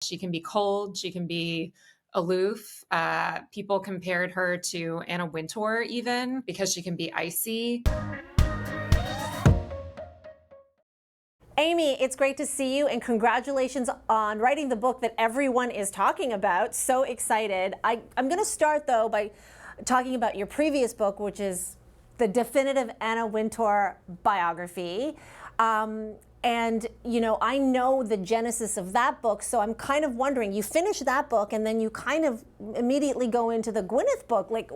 She can be cold. She can be aloof. People compared her to Anna Wintour even because she can be icy. Amy, it's great to see you, and congratulations on writing the book that everyone is talking about. So excited. I'm going to start, though, by talking about your previous book, which is the definitive Anna Wintour biography. And, you know, I know the genesis of that book, so I'm kind of wondering, you finish that book and then you kind of immediately go into the Gwyneth book. Like,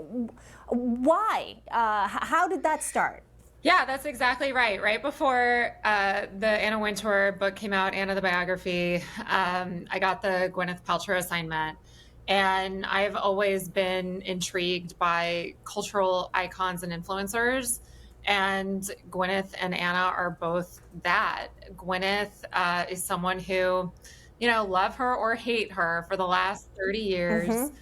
why? How did that start? Yeah, that's exactly right. Right before the Anna Wintour book came out, Anna the Biography, I got the Gwyneth Paltrow assignment. And I've always been intrigued by cultural icons and influencers. And Gwyneth and Anna are both that. Gwyneth is someone who, you know, love her or hate her for the last 30 years.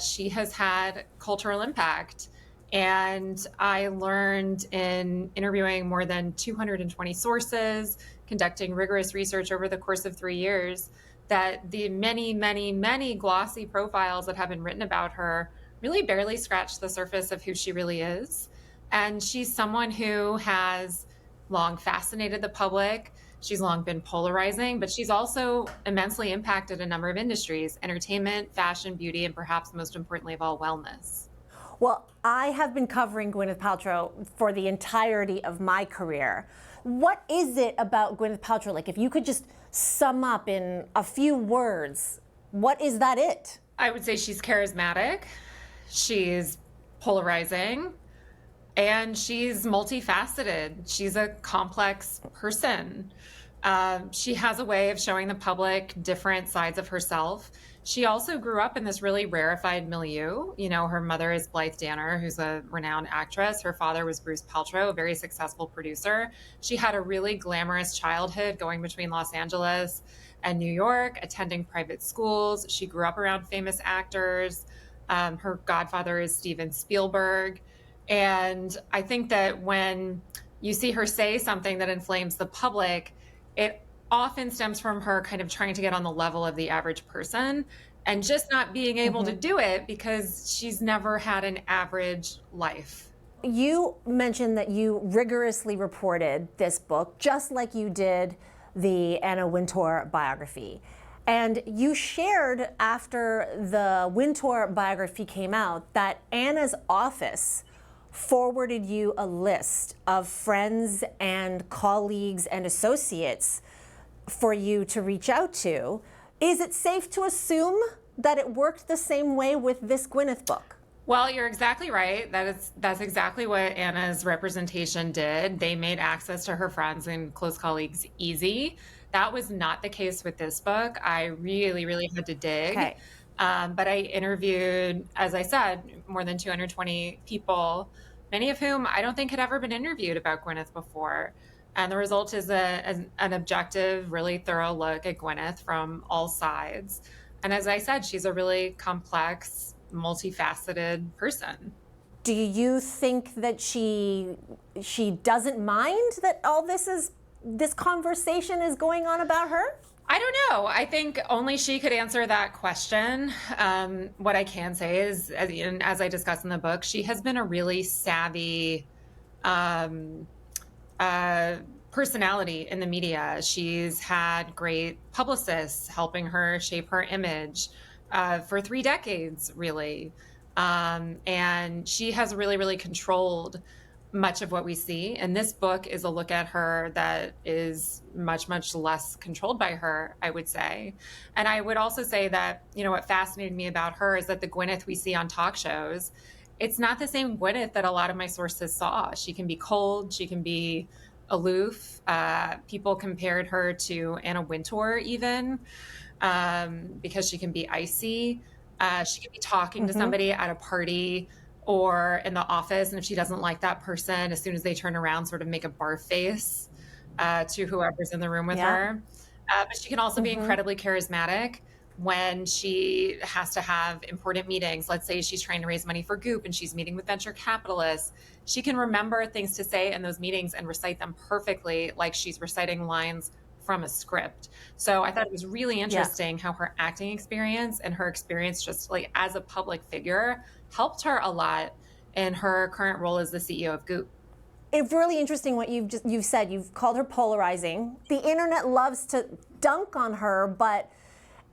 She has had cultural impact. And I learned in interviewing more than 220 sources, conducting rigorous research over the course of 3 years, that the many, many, many glossy profiles that have been written about her really barely scratch the surface of who she really is. And she's someone who has long fascinated the public. She's long been polarizing, but she's also immensely impacted a number of industries: entertainment, fashion, beauty, and perhaps most importantly of all, wellness. Well, I have been covering Gwyneth Paltrow for the entirety of my career. What is it about Gwyneth Paltrow? Like, if you could just sum up in a few words, what is that it? I would say she's charismatic, she's polarizing, and she's multifaceted. She's a complex person. She has a way of showing the public different sides of herself. She also grew up in this really rarefied milieu. You know, her mother is Blythe Danner, who's a renowned actress. Her father was Bruce Paltrow, a very successful producer. She had a really glamorous childhood going between Los Angeles and New York, attending private schools. She grew up around famous actors. Her godfather is Steven Spielberg. And I think that when you see her say something that inflames the public, it often stems from her kind of trying to get on the level of the average person and just not being able to do it because she's never had an average life. You mentioned that you rigorously reported this book, just like you did the Anna Wintour biography. And you shared after the Wintour biography came out that Anna's office forwarded you a list of friends and colleagues and associates for you to reach out to. Is it safe to assume that it worked the same way with this Gwyneth book? Well, you're exactly right. That's exactly what Anna's representation did. They made access to her friends and close colleagues easy. That was not the case with this book. I really, really had to dig. Okay. But I interviewed, as I said, more than 220 people, many of whom I don't think had ever been interviewed about Gwyneth before. And the result is an objective, really thorough look at Gwyneth from all sides. And as I said, she's a really complex, multifaceted person. Do you think that she doesn't mind that all this conversation is going on about her? I don't know. I think only she could answer that question. What I can say is, as I discuss in the book, she has been a really savvy personality in the media. She's had great publicists helping her shape her image for 3 decades, really. And she has really, really controlled much of what we see. And this book is a look at her that is much, much less controlled by her, I would say. And I would also say that, you know, what fascinated me about her is that the Gwyneth we see on talk shows, it's not the same Gwyneth that a lot of my sources saw. She can be cold, she can be aloof. People compared her to Anna Wintour even, because she can be icy. She can be talking to somebody at a party or in the office, and if she doesn't like that person, as soon as they turn around, sort of make a barf face to whoever's in the room with her. But she can also be incredibly charismatic when she has to have important meetings. Let's say she's trying to raise money for Goop and she's meeting with venture capitalists. She can remember things to say in those meetings and recite them perfectly, like she's reciting lines from a script. So I thought it was really Yeah. interesting how her acting experience and her experience just like as a public figure helped her a lot in her current role as the CEO of Goop. It's really interesting what you've said. You've called her polarizing. The internet loves to dunk on her, but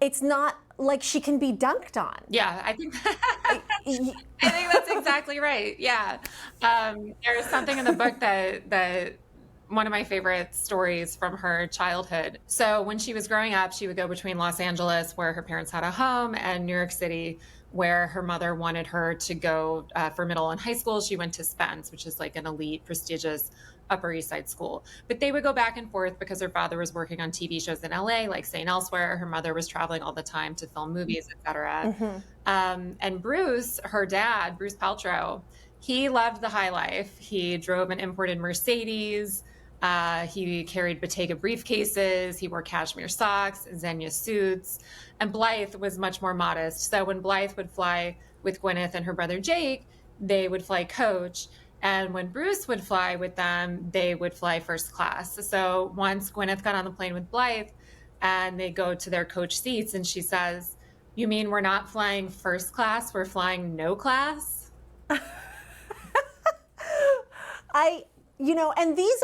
it's not like she can be dunked on. Yeah, I think I think that's exactly right. Yeah. There's something in the book that one of my favorite stories from her childhood. So when she was growing up, she would go between Los Angeles, where her parents had a home, and New York City, where her mother wanted her to go for middle and high school. She went to Spence, which is like an elite, prestigious Upper East Side school. But they would go back and forth because her father was working on TV shows in LA, like St. Elsewhere. Her mother was traveling all the time to film movies, etc. And Bruce, her dad, Bruce Paltrow, he loved the high life. He drove an imported Mercedes. He carried Bottega briefcases. He wore cashmere socks, Xenia suits. And Blythe was much more modest. So when Blythe would fly with Gwyneth and her brother Jake, they would fly coach. And when Bruce would fly with them, they would fly first class. So once Gwyneth got on the plane with Blythe and they go to their coach seats, and she says, "You mean we're not flying first class, we're flying no class?" And these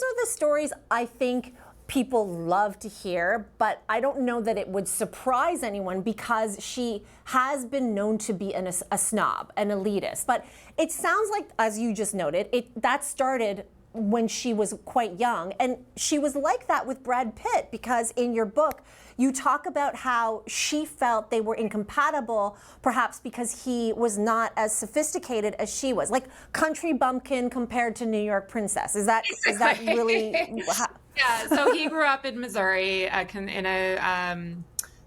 are the stories I think people love to hear, but I don't know that it would surprise anyone because she has been known to be a snob, an elitist. But it sounds like, as you just noted, that started when she was quite young. And she was like that with Brad Pitt, because in your book, you talk about how she felt they were incompatible, perhaps because he was not as sophisticated as she was, like country bumpkin compared to New York princess. Is that really? Yeah. So he grew up in Missouri in a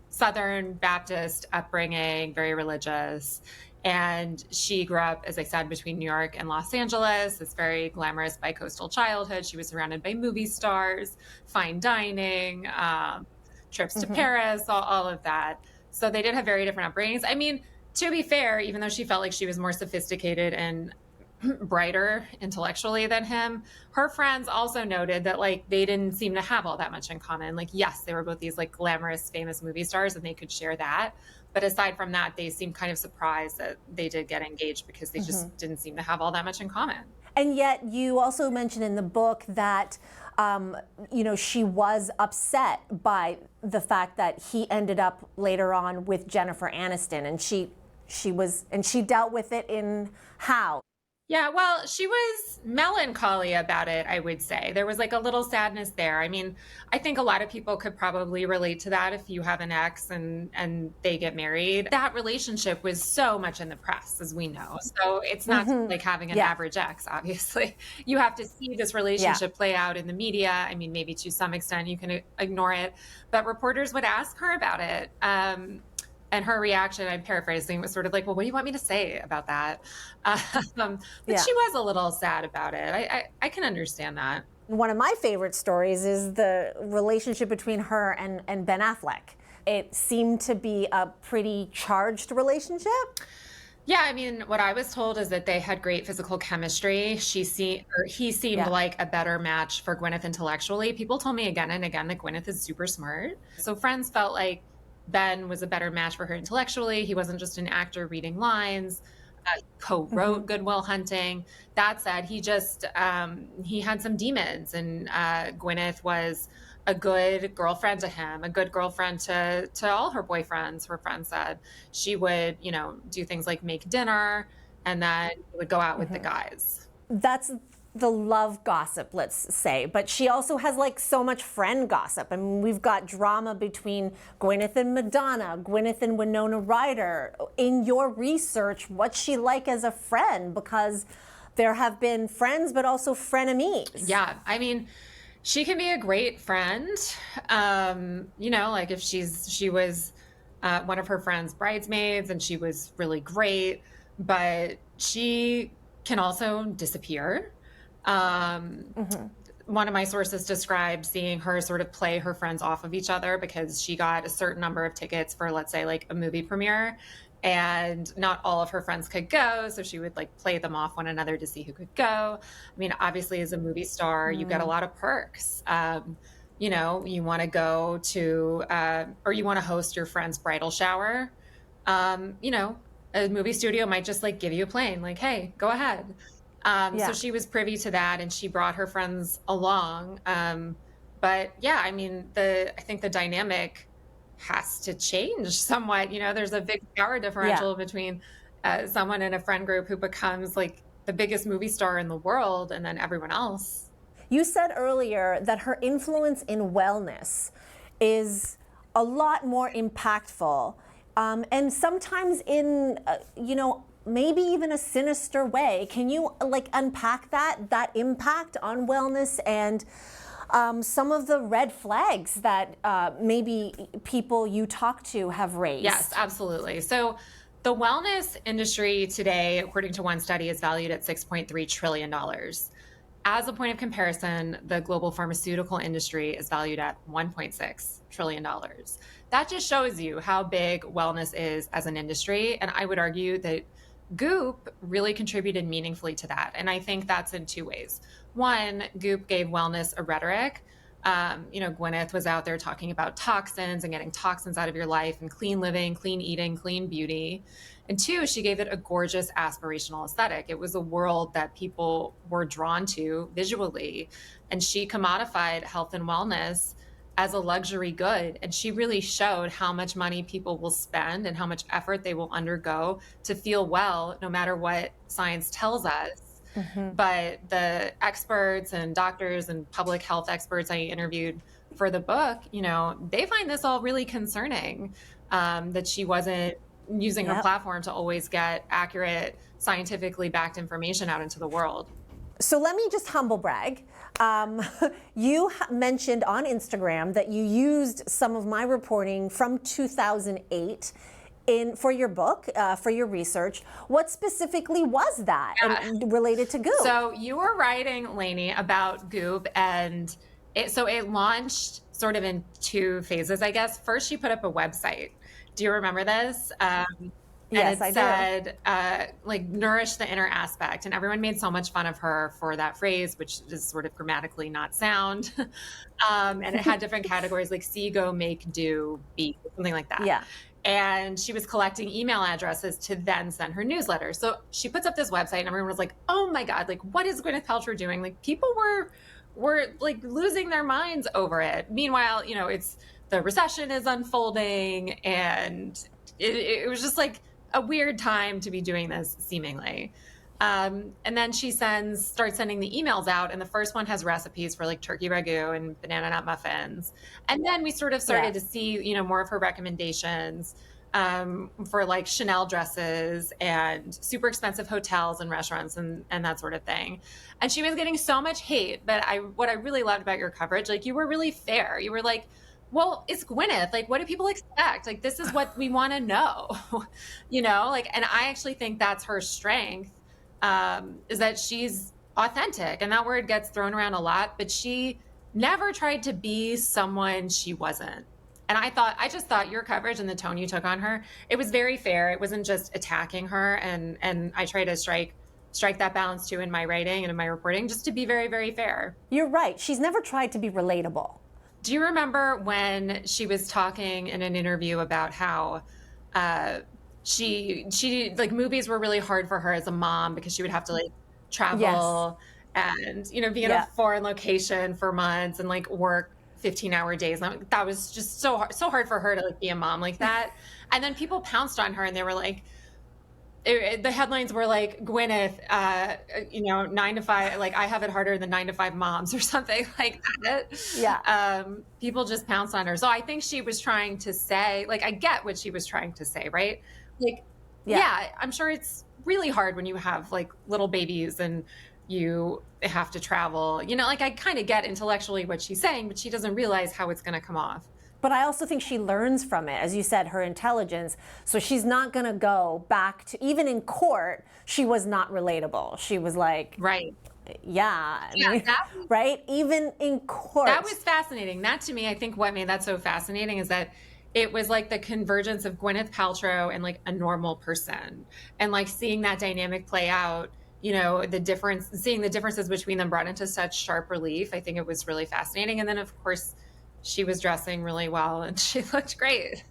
Southern Baptist upbringing, very religious. And she grew up, as I said, between New York and Los Angeles, this very glamorous bi-coastal childhood. She was surrounded by movie stars, fine dining, trips to Paris, all of that. So they did have very different upbringings. I mean, to be fair, even though she felt like she was more sophisticated and brighter intellectually than him, her friends also noted that like they didn't seem to have all that much in common. Like, yes, they were both these like glamorous, famous movie stars and they could share that. But aside from that, they seemed kind of surprised that they did get engaged because they just didn't seem to have all that much in common. And yet you also mentioned in the book that, she was upset by the fact that he ended up later on with Jennifer Aniston, and she dealt with it in how? Yeah, well, she was melancholy about it, I would say. There was like a little sadness there. I mean, I think a lot of people could probably relate to that if you have an ex and they get married. That relationship was so much in the press, as we know. So it's not like having an average ex, obviously. You have to see this relationship play out in the media. I mean, maybe to some extent you can ignore it, but reporters would ask her about it. And her reaction, I'm paraphrasing, was sort of like, well, what do you want me to say about that? But she was a little sad about it. I can understand that. One of my favorite stories is the relationship between her and Ben Affleck. It seemed to be a pretty charged relationship. Yeah, I mean, what I was told is that they had great physical chemistry. He seemed like a better match for Gwyneth intellectually. People told me again and again that Gwyneth is super smart. So friends felt like Ben was a better match for her intellectually. He wasn't just an actor reading lines. He co-wrote Good Will Hunting. That said, he had some demons, and Gwyneth was a good girlfriend to him, a good girlfriend to all her boyfriends. Her friends said she would, do things like make dinner, and then would go out with the guys. That's the love gossip, let's say, but she also has like so much friend gossip. I mean, we've got drama between Gwyneth and Madonna, Gwyneth and Winona Ryder. In your research, what's she like as a friend? Because there have been friends, but also frenemies. Yeah, I mean, she can be a great friend. Like if she was one of her friend's bridesmaids and she was really great, but she can also disappear. One of my sources described seeing her sort of play her friends off of each other because she got a certain number of tickets for, let's say, like a movie premiere, and not all of her friends could go. So she would like play them off one another to see who could go. I mean, obviously as a movie star, you get a lot of perks. you want to go to, or you want to host your friend's bridal shower, a movie studio might just like give you a plane, like, hey, go ahead. So Yeah. she was privy to that and she brought her friends along. But yeah, I mean, I think the dynamic has to change somewhat. There's a big power Yeah. differential between someone in a friend group who becomes like the biggest movie star in the world and then everyone else. You said earlier that her influence in wellness is a lot more impactful, and sometimes in, maybe even a sinister way. Can you like unpack that impact on wellness and some of the red flags that maybe people you talk to have raised? Yes, absolutely. So the wellness industry today, according to one study, is valued at $6.3 trillion. As a point of comparison, the global pharmaceutical industry is valued at $1.6 trillion. That just shows you how big wellness is as an industry. And I would argue that Goop really contributed meaningfully to that. And I think that's in two ways. One, Goop gave wellness a rhetoric. Gwyneth was out there talking about toxins and getting toxins out of your life and clean living, clean eating, clean beauty. And two, she gave it a gorgeous aspirational aesthetic. It was a world that people were drawn to visually. And she commodified health and wellness as a luxury good. And she really showed how much money people will spend and how much effort they will undergo to feel well, no matter what science tells us. But the experts and doctors and public health experts I interviewed for the book, they find this all really concerning, that she wasn't using her platform to always get accurate, scientifically backed information out into the world. So let me just humble brag. You mentioned on Instagram that you used some of my reporting from 2008 for your book, for your research. What specifically was that and related to Goop? So you were writing, Lainey, about Goop, and it launched sort of in two phases, I guess. First, she put up a website. Do you remember this? Yes, and it said, nourish the inner aspect. And everyone made so much fun of her for that phrase, which is sort of grammatically not sound. And it had different categories like see, go, make, do, be, something like that. Yeah. And she was collecting email addresses to then send her newsletter. So she puts up this website and everyone was like, oh my God, like, what is Gwyneth Paltrow doing? Like, people were like losing their minds over it. Meanwhile, it's the recession is unfolding and it was just like a weird time to be doing this, seemingly. And then she starts sending the emails out, and the first one has recipes for like turkey ragu and banana nut muffins. And then we sort of started to see, more of her recommendations for like Chanel dresses and super expensive hotels and restaurants and that sort of thing. And she was getting so much hate, but what I really loved about your coverage, like you were really fair. You were like, well, it's Gwyneth. Like, what do people expect? Like, this is what we want to know, and I actually think that's her strength, is that she's authentic. And that word gets thrown around a lot, but she never tried to be someone she wasn't. And I just thought your coverage and the tone you took on her, it was very fair. It wasn't just attacking her. And I try to strike that balance too in my writing and in my reporting, just to be very, very fair. You're right. She's never tried to be relatable. Do you remember when she was talking in an interview about how she like movies were really hard for her as a mom because she would have to like travel and be in a foreign location for months and like work 15-hour days. And that was just so hard for her to like be a mom like that. And then people pounced on her and they were like, the headlines were like Gwyneth, 9 to 5, like I have it harder than 9 to 5 moms or something like that. Yeah. People just pounced on her. So I think she was trying to say, like, I get what she was trying to say, right? Like, yeah, I'm sure it's really hard when you have like little babies and you have to travel, like I kind of get intellectually what she's saying, but she doesn't realize how it's going to come off. But I also think she learns from it, as you said, her intelligence. So she's not going to go back to, even in court, she was not relatable. She was like, right. Yeah. Right? Even in court. That was fascinating. That to me, I think what made that so fascinating is that it was like the convergence of Gwyneth Paltrow and like a normal person, and like seeing that dynamic play out, seeing the differences between them brought into such sharp relief. I think it was really fascinating. And then of course, she was dressing really well and she looked great.